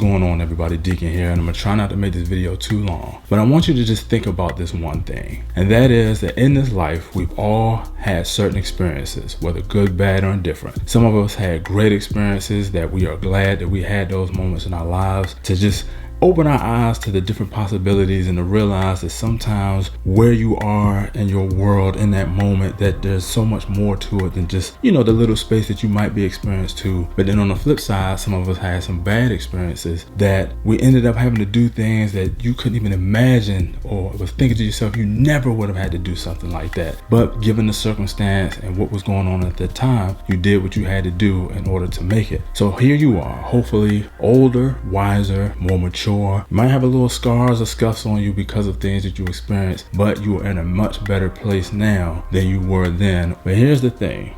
going on, everybody? Deacon here, and I'm gonna try not to make this video too long, but I want you to just think about this one thing, and that is that in this life we've all had certain experiences, whether good, bad, or indifferent. Some of us had great experiences that we are glad that we had those moments in our lives to just open our eyes to the different possibilities and to realize that sometimes where you are in your world in that moment, that there's so much more to it than just, the little space that you might be experienced to. But then on the flip side, some of us had some bad experiences that we ended up having to do things that you couldn't even imagine, or was thinking to yourself, you never would have had to do something like that. But given the circumstance and what was going on at the time, you did what you had to do in order to make it. So here you are, hopefully older, wiser, more mature. You might have a little scars or scuffs on you because of things that you experienced, but you are in a much better place now than you were then. But here's the thing.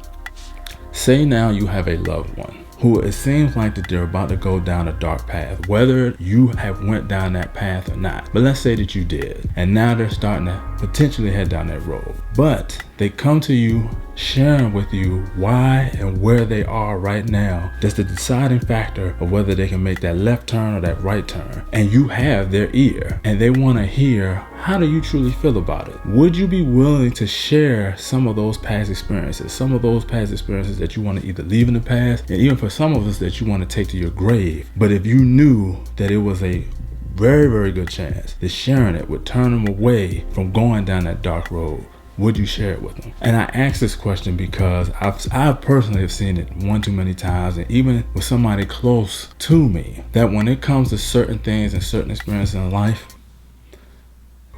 Say now you have a loved one who it seems like that they're about to go down a dark path, whether you have went down that path or not. But let's say that you did, and now they're starting to potentially head down that road. But they come to you sharing with you why and where they are right now. That's the deciding factor of whether they can make that left turn or that right turn. And you have their ear, and they want to hear, how do you truly feel about it? Would you be willing to share some of those past experiences, that you want to either leave in the past, and even for some of us that you want to take to your grave? But if you knew that it was a very, very good chance that sharing it would turn them away from going down that dark road, would you share it with them? And I ask this question because I personally have seen it one too many times, and even with somebody close to me, that when it comes to certain things and certain experiences in life,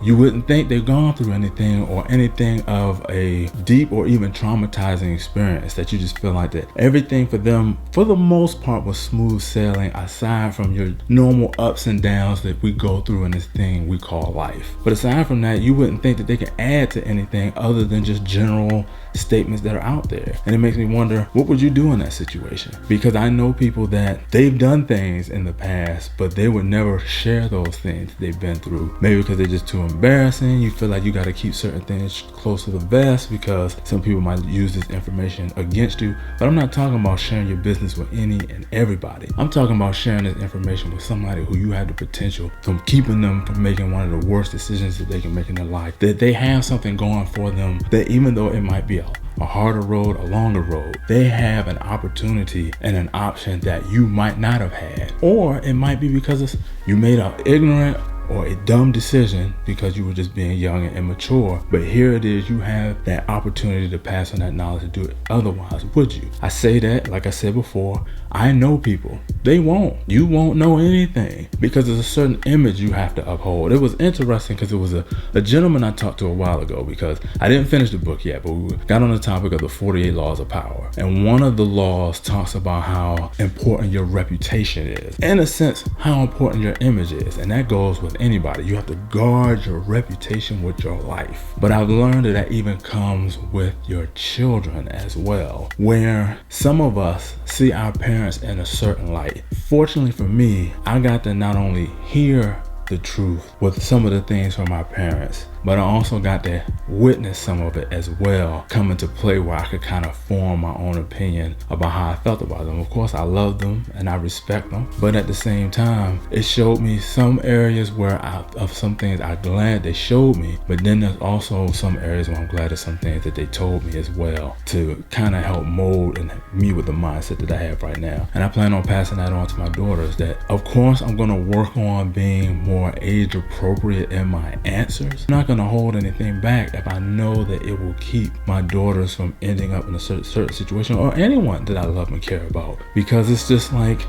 you wouldn't think they've gone through anything or anything of a deep or even traumatizing experience, that you just feel like that everything for them, for the most part, was smooth sailing, aside from your normal ups and downs that we go through in this thing we call life. But aside from that, you wouldn't think that they can add to anything other than just general statements that are out there. And it makes me wonder, what would you do in that situation? Because I know people that they've done things in the past, but they would never share those things they've been through. Maybe because they're just too embarrassing. You feel like you got to keep certain things close to the vest because some people might use this information against you. But I'm not talking about sharing your business with any and everybody. I'm talking about sharing this information with somebody who you have the potential from keeping them from making one of the worst decisions that they can make in their life. That they have something going for them, that even though it might be a harder road, a longer road, they have an opportunity and an option that you might not have had. Or it might be because you made an ignorant or a dumb decision because you were just being young and immature. But here it is, you have that opportunity to pass on that knowledge to do it. Otherwise, would you? I say that, like I said before, I know people, they won't. You won't know anything because there's a certain image you have to uphold. It was interesting because it was a gentleman I talked to a while ago, because I didn't finish the book yet, but we got on the topic of the 48 laws of power. And one of the laws talks about how important your reputation is. In a sense, how important your image is. And that goes with anybody. You have to guard your reputation with your life. But I've learned that even comes with your children as well, where some of us see our parents in a certain light. Fortunately for me, I got to not only hear the truth with some of the things from my parents, but I also got to witness some of it as well come into play, where I could kind of form my own opinion about how I felt about them. Of course, I love them and I respect them, but at the same time, it showed me some areas where of some things I'm glad they showed me, but then there's also some areas where I'm glad of some things that they told me as well, to kind of help mold and me with the mindset that I have right now. And I plan on passing that on to my daughters, that of course I'm going to work on being more age appropriate in my answers. I'm not going to hold anything back if I know that it will keep my daughters from ending up in a certain situation, or anyone that I love and care about, because it's just like,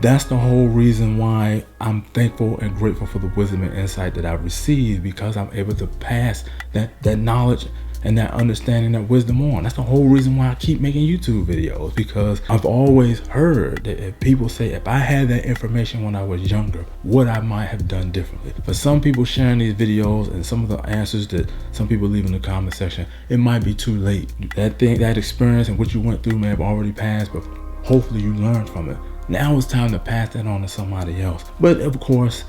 that's the whole reason why I'm thankful and grateful for the wisdom and insight that I've received, because I'm able to pass that knowledge and that understanding, that wisdom on. That's the whole reason why I keep making YouTube videos, because I've always heard that if people say, if I had that information when I was younger, what I might have done differently. For some people sharing these videos and some of the answers that some people leave in the comment section, it might be too late. That experience and what you went through may have already passed, but hopefully you learned from it. Now it's time to pass that on to somebody else. But of course,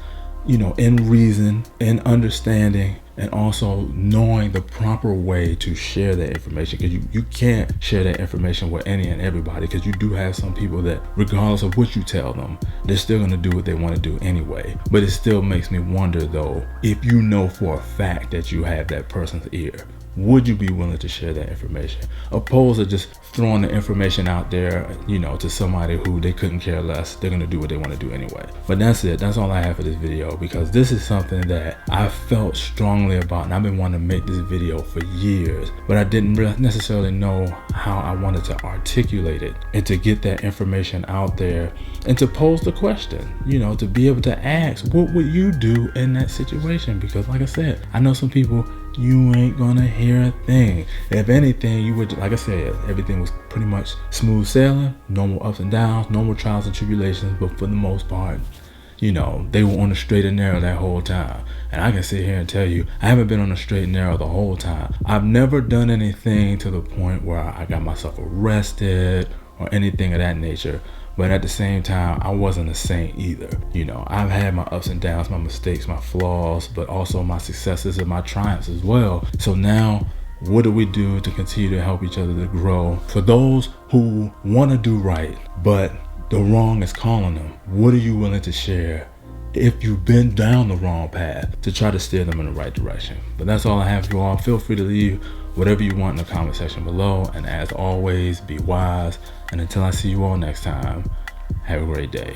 in reason, in understanding, and also knowing the proper way to share that information, because you can't share that information with any and everybody, because you do have some people that regardless of what you tell them, they're still going to do what they want to do anyway. But it still makes me wonder though, if you know for a fact that you have that person's ear, would you be willing to share that information, opposed to just throwing the information out there, you know, to somebody who they couldn't care less? They're gonna do what they want to do anyway. But that's it. That's all I have for this video, because this is something that I felt strongly about, and I've been wanting to make this video for years, but I didn't necessarily know how I wanted to articulate it and to get that information out there and to pose the question, you know, to be able to ask, what would you do in that situation? Because like I said, I know some people, you ain't gonna hear a thing. If anything, you would, like I said, everything was pretty much smooth sailing, normal ups and downs, normal trials and tribulations, but for the most part, you know, they were on the straight and narrow that whole time. And I can sit here and tell you, I haven't been on the straight and narrow the whole time. I've never done anything to the point where I got myself arrested or anything of that nature. But at the same time, I wasn't a saint either. You know, I've had my ups and downs, my mistakes, my flaws, but also my successes and my triumphs as well. So now, what do we do to continue to help each other to grow? For those who want to do right, but the wrong is calling them, what are you willing to share if you've been down the wrong path, to try to steer them in the right direction? But that's all I have for you all. Feel free to leave whatever you want in the comment section below. And as always, be wise. And until I see you all next time, have a great day.